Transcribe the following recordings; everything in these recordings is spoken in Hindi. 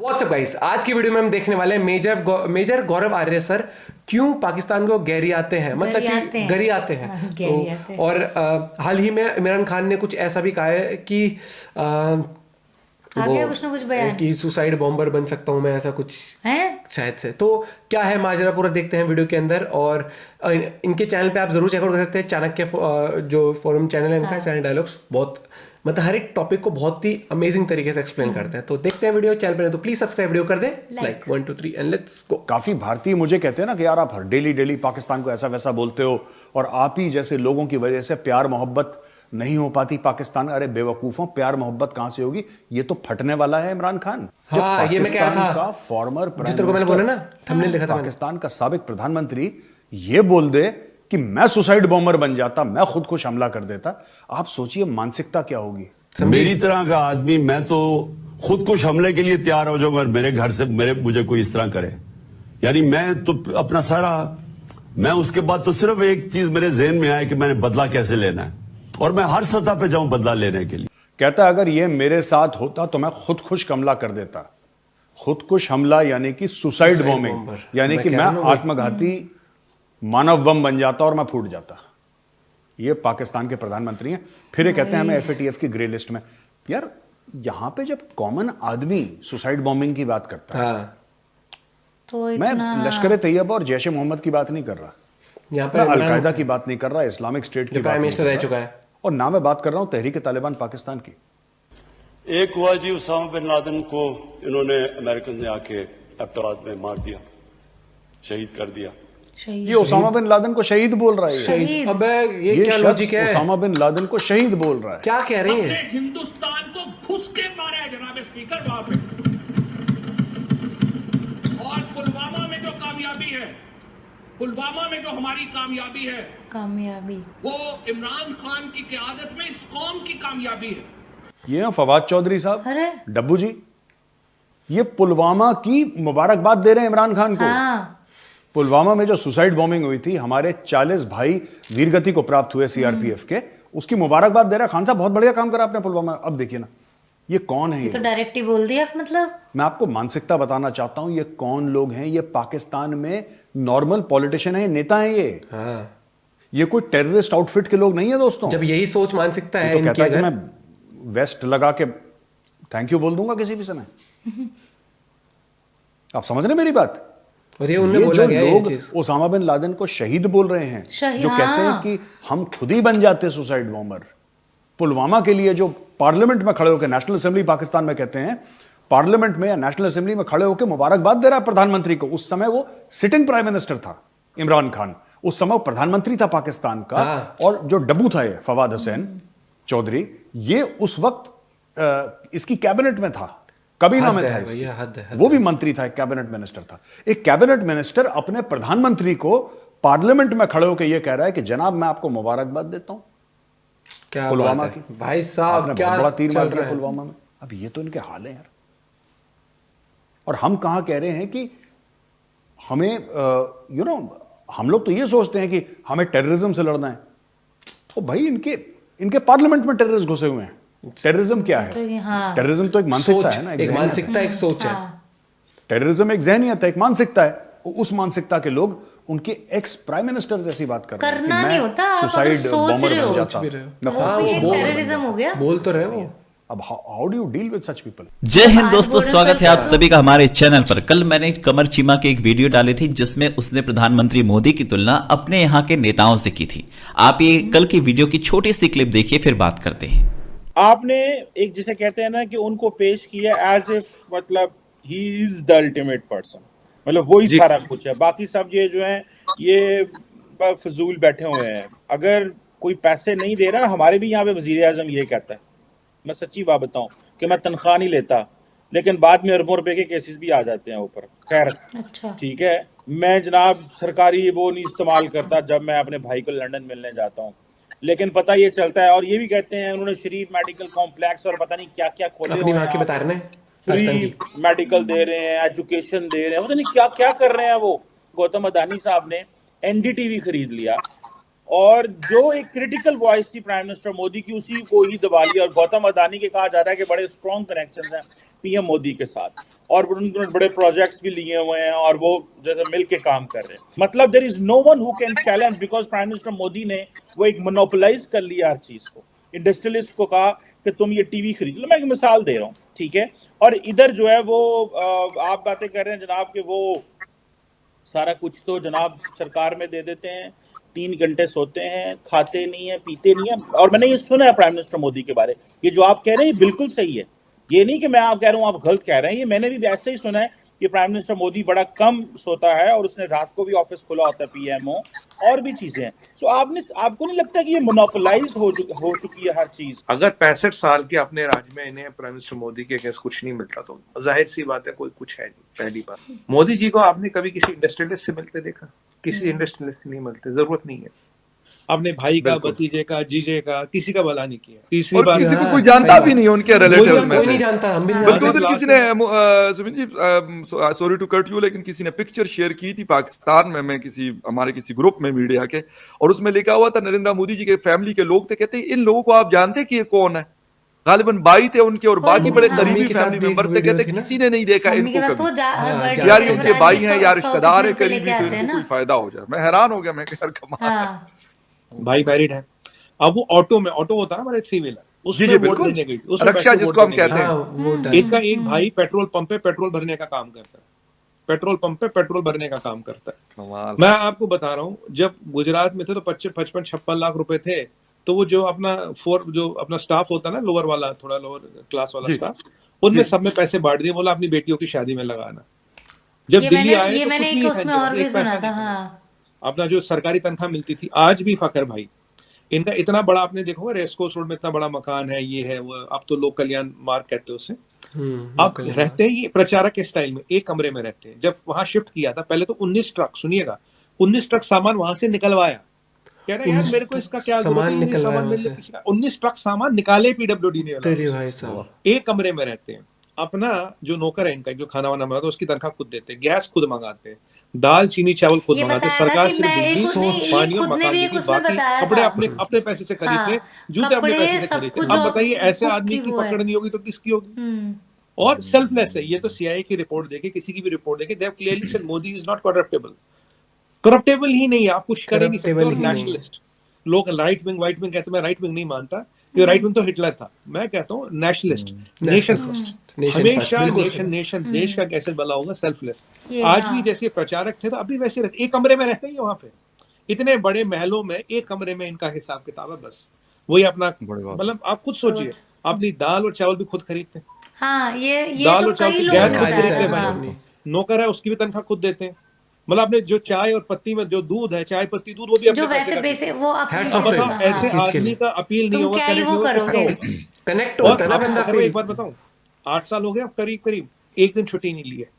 व्हाट्सअप गाइस, आज की वीडियो में हम देखने वाले हैं मेजर गौरव आर्य सर क्यों पाकिस्तान को गहरी आते हैं, मतलब कि गहरी आते हैं। तो और हाल ही में इमरान खान ने कुछ ऐसा भी कहा है कि कुछ न कुछ बयान कि सुसाइड बॉम्बर बन सकता हूं मैं, ऐसा कुछ है शायद से। तो क्या है माजरा, पूरा देखते हैं वीडियो के अंदर। और इनके चैनल पे आप जरूर चेकआउट कर सकते हैं, चाणक्य जो फोरम चैनल है इनका, चैनल डायलॉग्स, बहुत मतलब हर एक टॉपिक को बहुत ही अमेजिंग तरीके से एक्सप्लेन करते हैं। तो देखते हैं वीडियो, चैनल पे तो प्लीज सब्सक्राइब वीडियो कर दे, लाइक 1 2 3 एंड लेट्स गो। काफी भारतीय मुझे कहते हैं ना कि यार आप डेली पाकिस्तान को ऐसा वैसा बोलते हो और आप ही जैसे लोगों की वजह से प्यार मोहब्बत नहीं हो पाती पाकिस्तान। अरे बेवकूफों, प्यार मोहब्बत कहां से होगी? ये तो फटने वाला है इमरान खान। हाँ, ये मैं कह रहा था, फॉर्मर जितना को मैंने बोला ना, थंबनेल देखा था पाकिस्तान का साबिक प्रधानमंत्री ये बोल दे कि मैं सुसाइड बॉम्बर बन जाता, मैं खुद को हमला कर देता। आप सोचिए मानसिकता क्या होगी। मेरी तरह का आदमी, मैं तो खुद कुछ हमले के लिए तैयार हो जाऊंगा, मेरे घर से मुझे कोई इस तरह करे। यानी मैं तो अपना सारा, मैं उसके बाद तो सिर्फ एक चीज मेरे जहन में आया कि मैंने बदला कैसे लेना है, और मैं हर सतह पे जाऊं बदला लेने के लिए। कहता अगर ये मेरे साथ होता तो मैं खुद हमला कर देता। खुदकुश हमला यानी कि सुसाइड बॉम्बिंग, यानी कि मैं आत्मघाती मानव बम बन जाता और मैं फूट जाता। ये पाकिस्तान के प्रधानमंत्री हैं, फिर ये कहते हैं हमें एफएटीएफ की ग्रे लिस्ट में। यार यहां पे जब कॉमन आदमी सुसाइड बॉम्बिंग की बात करता है, तो मैं लश्कर तैयबा और जैश ए मोहम्मद की बात नहीं कर रहा, यहाँ पे अलकायदा की बात नहीं कर रहा, इस्लामिक स्टेट की प्राइम मिनिस्टर रह चुका है, और ना मैं बात कर रहा हूं तहरीक तालिबान पाकिस्तान की। एक हुआ जी, उसामा बिन लादेन को इन्होंने अमेरिकन ने आके एबटाबाद में मार दिया, शहीद कर दिया। ये उसामा बिन लादेन को शहीद बोल रहा है। शहीद? अबे ये क्या लॉजिक है? उसामा बिन लादेन को शहीद बोल रहा है। क्या कह रहे हैं? हिंदुस्तान को घुस के मारा है जनाब स्पीकर वहां पे। और पुलवामा में जो कामयाबी है, पुलवामा में जो हमारी कामयाबी है, वो इमरान खान की क़यादत में इस कौम की कामयाबी है। ये हैं फवाद चौधरी साहब, डब्बू जी, ये पुलवामा की मुबारकबाद दे रहे हैं इमरान खान को। पुलवामा में जो सुसाइड बॉम्बिंग हुई थी, हमारे 40 भाई वीरगति को प्राप्त हुए सीआरपीएफ के, उसकी मुबारकबाद दे रहा है। खान साहब बहुत बढ़िया काम करा आपने पुलवामा। अब देखिए ना, ये कौन है? ये तो डायरेक्ट ही बोल दिया। मतलब मैं आपको मानसिकता बताना चाहता हूं, ये कौन लोग हैं। ये पाकिस्तान में नॉर्मल पॉलिटिशियन है, नेता है ये। ये कोई टेररिस्ट आउटफिट के लोग नहीं है दोस्तों। जब यही सोच मानसिकता है, तो कहता है कि मैं वेस्ट लगा के थैंक यू बोल दूंगा किसी भी समय। आप समझ रहे मेरी बात? और ये उन्होंने बोला गया, लोग ओसामा बिन लादेन को शहीद बोल रहे हैं, जो कहते हैं कि हम खुद ही बन जाते सुसाइड बॉम्बर। पुलवामा के लिए जो पार्लियामेंट में खड़े होकर, नेशनल असेंबली पाकिस्तान में कहते हैं, पार्लियामेंट में या नेशनल असेंबली में खड़े होकर मुबारकबाद दे रहा है प्रधानमंत्री को। उस समय वो सिटिंग प्राइम मिनिस्टर था इमरान खान, उस समय वो प्रधानमंत्री था पाकिस्तान का। और जो डब्बू था ये फवाद हुसैन चौधरी, ये उस वक्त इसकी कैबिनेट में था, कबीना में था इसकी। वो भी मंत्री था, एक कैबिनेट मिनिस्टर था। एक कैबिनेट मिनिस्टर अपने प्रधानमंत्री को पार्लियामेंट में खड़े होकर यह कह रहा है कि जनाब मैं आपको मुबारकबाद देता हूं। क्या पुलवामा की भाई साहब, क्या बड़ा तीर मार दिया पुलवामा में। अब ये तो इनके हाल है यार। और हम कहां कह रहे हैं कि हमें हम लोग तो ये सोचते हैं कि हमें टेररिज्म से लड़ना है। तो भाई इनके पार्लियामेंट में टेररिस्ट घुसे हुए हैं। टेररिज्म क्या है? टेररिज्म तो एक मानसिकता है ना, एक मानसिकता, एक सोच है। टेररिज्म एक ज़हनियत है, एक मानसिकता है। उस मानसिकता के लोग उनके एक्स प्राइम मिनिस्टर जैसी बात कर रहे हैं। करना नहीं होता, सुसाइड बॉम्बर बन जाता, टेररिज्म हो गया। बोल तो रहे वो। अब how do you deal with such people? जय हिंद दोस्तों, स्वागत है आप सभी का हमारे चैनल पर। कल मैंने कमर चीमा की एक वीडियो डाली थी जिसमें उसने प्रधानमंत्री मोदी की तुलना अपने यहाँ के नेताओं से की थी। आप ये कल की वीडियो की छोटी सी क्लिप देखिए, फिर बात करते हैं। आपने एक जिसे कहते हैं ना कि उनको पेश किया एज इफ मतलब he is the ultimate person, मतलब वो ही सारा कुछ है, बाकी सब ये जो है ये फजूल बैठे हुए हैं। अगर कोई पैसे नहीं दे रहा, हमारे भी यहाँ पे वजीर आजम ये कहता है, मैं सच्ची बात बताऊं कि मैं तनख्वाह नहीं लेता, लेकिन बाद में अरबों रुपए के केसेस भी आ जाते हैं ऊपर। खैर ठीक है, मैं जनाब सरकारी वो नहीं इस्तेमाल करता जब मैं अपने भाई को लंदन मिलने जाता हूँ, लेकिन पता ये चलता है। और ये भी कहते हैं उन्होंने शरीफ मेडिकल कॉम्प्लेक्स और पता नहीं क्या क्या खोले हुए हैं, बता रहे हैं, फ्री मेडिकल दे रहे हैं, एजुकेशन दे रहे हैं, पता नहीं क्या क्या कर रहे हैं वो। गौतम अदानी साहब ने एनडीटीवी खरीद लिया और जो एक क्रिटिकल वॉइस थी प्राइम मिनिस्टर मोदी की, उसी को ही दबा लिया। और गौतम अदानी के कहा जा रहा है कि बड़े स्ट्रॉन्ग कनेक्शंस हैं पीएम मोदी के साथ, और उन्होंने बड़े प्रोजेक्ट्स भी लिए हुए हैं और वो जैसे मिल के काम कर रहे हैं। मतलब there is no one who can challenge, because prime minister Modi ने वो एक मोनोपोलाइज कर लिया हर चीज को। इंडस्ट्रियलिस्ट को कहा कि तुम ये टीवी खरीद लो, मैं एक मिसाल दे रहा हूँ, ठीक है। और इधर जो है वो आप बातें कर रहे हैं जनाब के वो सारा कुछ तो जनाब सरकार में दे देते हैं, 3 घंटे सोते हैं, खाते नहीं है, पीते नहीं है। और मैंने ये सुना है प्राइम मिनिस्टर मोदी के बारे, ये जो आप कह रहे हैं ये बिल्कुल सही है। ये नहीं कि मैं आप कह रहा हूँ आप गलत कह रहे हैं, ये मैंने भी ऐसे ही सुना है कि प्राइम मिनिस्टर मोदी बड़ा कम सोता है और उसने रात को भी ऑफिस खुला होता है, पीएमओ और भी चीजें हैं। सो आपको नहीं लगता कि ये मोनोपोलाइज हो चुकी है हर चीज? अगर 65 साल के अपने राज्य में इन्हें प्राइम मिनिस्टर मोदी के अगेंस्ट कुछ नहीं मिलता तो जाहिर सी बात है कोई कुछ है नहीं। पहली बात, मोदी जी को आपने कभी किसी इंडस्ट्रियलिस्ट से मिलते देखा? किसी इंडस्ट्रियलिस्ट से नहीं मिलते, जरूरत नहीं है। अपने भाई का, भतीजे का, जीजे का, किसी का भला नहीं किया। तीसरी और बात, किसी को कोई जानता भी नहीं उनके रिलेटिव में कोई नहीं जानता, हम भी नहीं बल्कि जानते। उधर किसी ने Sumit ji, sorry to cut you, लेकिन किसी ने पिक्चर शेयर की थी पाकिस्तान में, मैं हमारे किसी ग्रुप में मीडिया के, और उसमें लिखा हुआ था नरेंद्र मोदी जी के फैमिली के लोग थे, कहते इन लोगों को आप जानते कि ये कौन है? गालिबन भाई थे उनके और बाकी बड़े करीबी फैमिली मेंबर्स थे, कहते किसी ने नहीं देखा इनको कभी। यार ये उनके भाई हैं या रिश्तेदार है करीबी, तो इनको कोई फायदा हो जाए। मैं हैरान हो गया, मैं यार कमाल। भाई मैरिड है, अब वो ऑटो होता है ना हमारे 3 व्हीलर, उसमें वोट लेने गई थी, उसमें रक्षा जिसको हम कहते हैं। एक भाई पेट्रोल पंप पे पेट्रोल भरने का काम करता है, पेट्रोल पंप पे पेट्रोल भरने का काम करता है। मैं आपको बता रहा हूँ, जब गुजरात में थे तो 55-56 लाख रुपए थे, तो वो जो अपना स्टाफ होता है ना, लोअर वाला, थोड़ा लोअर क्लास वाला स्टाफ, उनमें सब में पैसे बांट दिए, बोला अपनी बेटियों की शादी में लगाना। जब दिल्ली आए तो कुछ नहीं था, अपना जो सरकारी तनख्वाह मिलती थी। आज भी फकर भाई इनका इतना बड़ा, आपने देखा होगा रेसकोर्स रोड में इतना बड़ा मकान है, ये है वो, अब तो लोक कल्याण मार्ग कहते हैं उसे। अब रहते हैं ये प्रचारक के स्टाइल में, एक कमरे में रहते हैं। जब वहां शिफ्ट किया था पहले तो 19 ट्रक, सुनिएगा, 19 ट्रक सामान वहां से निकलवाया। कह रहे यार मेरे को इसका क्या जरूरत है, सामान मिल किसी का। 19 ट्रक सामान निकाले पीडब्ल्यूडी ने, एक कमरे में रहते हैं। अपना जो नौकर है इनका, जो खाना वाना बनाता है उसकी तनख्वाह खुद देते हैं, गैस खुद मंगाते हैं, दाल चीनी चावल खुद मंगाते हैं। सरकार सिर्फ बिजली, पानी और मकान की, बाकी कपड़े अपने पैसे से खरीदते हैं, जूते अपने पैसे से खरीदते हैं। अब बताइए ऐसे आदमी की पकड़ नहीं होगी तो किसकी होगी? और सेल्फलेस है। ये तो सीआईए की रिपोर्ट देखे, किसी की भी रिपोर्ट देखे, they have clearly said Modi is not corruptible ही नहीं है, आप कुछ कर ही नहीं सकते। और नेशनलिस्ट लोग राइट विंग व्हाइट विंग कहते हैं, मैं राइट विंग नहीं मानता, ये राइट विंग तो हिटलर था। मैं कहता हूँ नेशनलिस्ट, नेशन फर्स्ट, हमेशा नेशन देश का कैसे भला होगा, सेल्फलेस। आज भी जैसे प्रचारक थे तो अभी वैसे रहते, एक कमरे में रहते हैं वहां पे, इतने बड़े महलों में एक कमरे में इनका हिसाब किताब है, बस वही अपना, मतलब आप खुद सोचिए, अपनी दाल और चावल भी खुद खरीदते हैं। हाँ, ये दाल तो और चावल की गैस खुद खरीदते हैं, नौकर है उसकी भी तनख्वाह खुद देते हैं। मतलब आपने जो चाय और पत्ती में जो दूध है, चाय पत्ती दूध, वो भी अपने पैसे वो बताओ, ऐसे आदमी का अपील नहीं होगा, कनेक्ट होता है ना बंदा। एक बात बताऊं, 8 साल हो गया करीब, एक दिन छुट्टी नहीं ली है।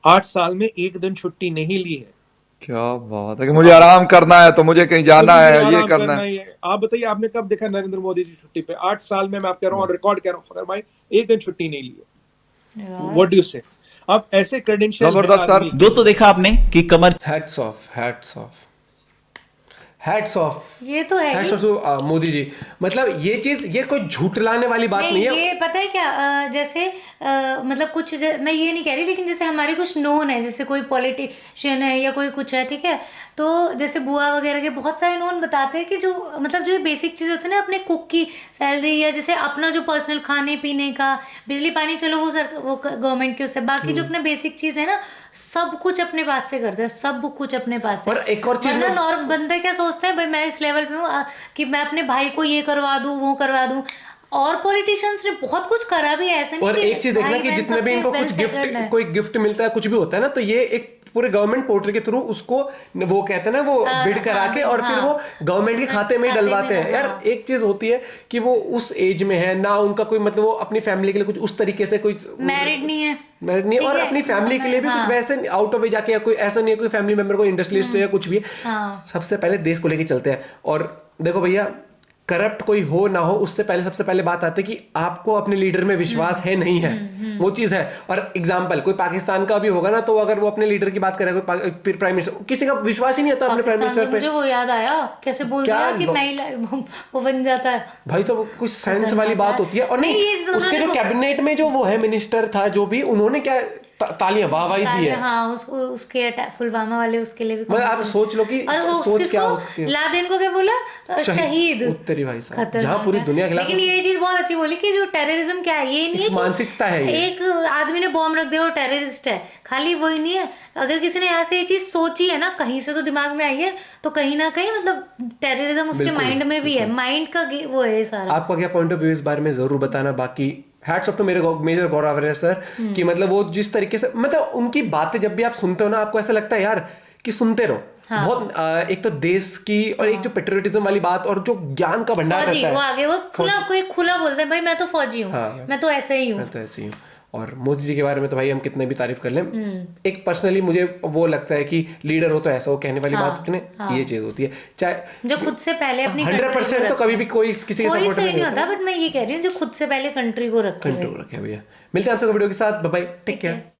8 साल में एक दिन छुट्टी नहीं ली है। क्या बात है कि मुझे आराम करना है तो मुझे कहीं जाना है, ये करना है। आप बताइए आपने कब देखा नरेंद्र मोदी जी छुट्टी पे? 8 साल में मैं आप कह रहा हूँ, रिकॉर्ड कह रहा हूँ, फकर भाई एक दिन छुट्टी नहीं ली है। व्हाट डू यू से? अब ऐसे क्रेडेंशियल जबरदस्त सर। दोस्तों देखा आपने कि कमर, हैट्स ऑफ ये तो है मोदी जी। मतलब ये चीज, ये कोई झूठलाने वाली बात नहीं है। ये पता है क्या, जैसे मतलब कुछ मैं ये नहीं कह रही, लेकिन जैसे हमारे कुछ नोन है, जैसे कोई पॉलिटिशियन है या कोई कुछ है, ठीक है, तो जैसे बुआ वगैरह के बहुत सारे नोन बताते हैं कि जो मतलब जो बेसिक चीज़ होती है ना, अपने कुक की सैलरी या जैसे अपना जो पर्सनल खाने पीने का, बिजली पानी, चलो वो गवर्नमेंट के उससे, बाकी जो अपना बेसिक चीज़ है ना, सब कुछ अपने पास से करते हैं, सब कुछ अपने पास से। और एक और चीज, नॉर्मल बंदे क्या सोचते हैं, भाई मैं इस लेवल पे हूँ कि मैं अपने भाई को ये करवा दूँ, वो करवा दूँ। और पॉलिटिशियंस ने बहुत कुछ करा भी है, ऐसा नहीं। और एक चीज देखना कि जितने भी इनको कुछ गिफ्ट, कोई गिफ्ट मिलता है, कुछ भी होता है ना, तो ये एक पूरे गवर्नमेंट पोर्टल के थ्रू उसको वो कहते हैं ना, वो बिड करा के और फिर वो गवर्नमेंट के खाते में डलवाते हैं। यार एक चीज होती है कि वो उस एज में है ना, उनका कोई मतलब वो अपनी फैमिली के लिए कुछ उस तरीके से कोई मैरिड नहीं है, और अपनी फैमिली के लिए भी कुछ वैसे आउट ऑफ वे जाके, या कोई ऐसा नहीं है कोई फैमिली मेंबर को इंडस्ट्रियलिस्ट है या कुछ भी। सबसे पहले देश को लेके चलते हैं। और देखो भैया, करप्ट कोई हो ना हो, उससे पहले सबसे पहले बात आती है कि आपको अपने लीडर में विश्वास है नहीं है, वो चीज है। और एग्जांपल कोई पाकिस्तान का भी होगा ना, तो अगर वो अपने लीडर की बात करे, कोई प्राइम मिनिस्टर, किसी का विश्वास ही नहीं होता अपने प्राइम मिनिस्टर पे। मुझे वो याद आया कैसे बोल दिया कि मैं वो बन जाता है भाई, तो कुछ सेंस वाली बात होती है। और नहीं उसके जो कैबिनेट में जो वो है मिनिस्टर था जो भी, उन्होंने क्या तालियां वाहवाही दी है। हाँ, उसके पुलवामा वाले उसके लिए भी। मतलब आप सोच लो कि सोच क्या हो सकती है। लादेन को क्या बोला, शहीद उत्तरी भाई साहब, जहां पूरी दुनिया खिलाफ। लेकिन ये चीज बहुत अच्छी बोली कि जो टेररिज्म क्या है, ये नहीं है मानसिकता है, एक आदमी ने बॉम्ब रख दिया वो टेररिस्ट है, खाली वही नहीं है। अगर किसी ने यहाँ से ये चीज सोची है ना, कहीं से तो दिमाग में आई है, तो कहीं ना कहीं मतलब टेररिज्म उसके माइंड में भी है, माइंड का वो है सारा। आपका क्या पॉइंट ऑफ व्यू इस बारे में जरूर बताना। बाकी hats off to major Gaurav sir कि मतलब वो जिस तरीके से, मतलब उनकी बातें जब भी आप सुनते हो ना, आपको ऐसा लगता है यार कि सुनते रहो। हाँ। बहुत एक तो देश की और एक जो पेट्रियोटिज्म वाली बात और जो ज्ञान का भंडार रहता है, वो आगे वो खुला बोलता है, भाई मैं तो फौजी हूँ। हाँ। मैं तो ऐसे ही हूँ। और मोदी जी के बारे में तो भाई हम कितने भी तारीफ कर लें, एक पर्सनली मुझे वो लगता है कि लीडर हो तो ऐसा हो, कहने वाली बात इतने ये चीज होती है, चाहे जो खुद से पहले अपनी 100% तो कभी भी कोई किसी के सपोर्ट नहीं होता, बट मैं ये कह रही हूँ जो खुद से पहले कंट्री को रखे भैया। मिलते हैं आपसे वीडियो के साथ, बाय बाय, टेक केयर।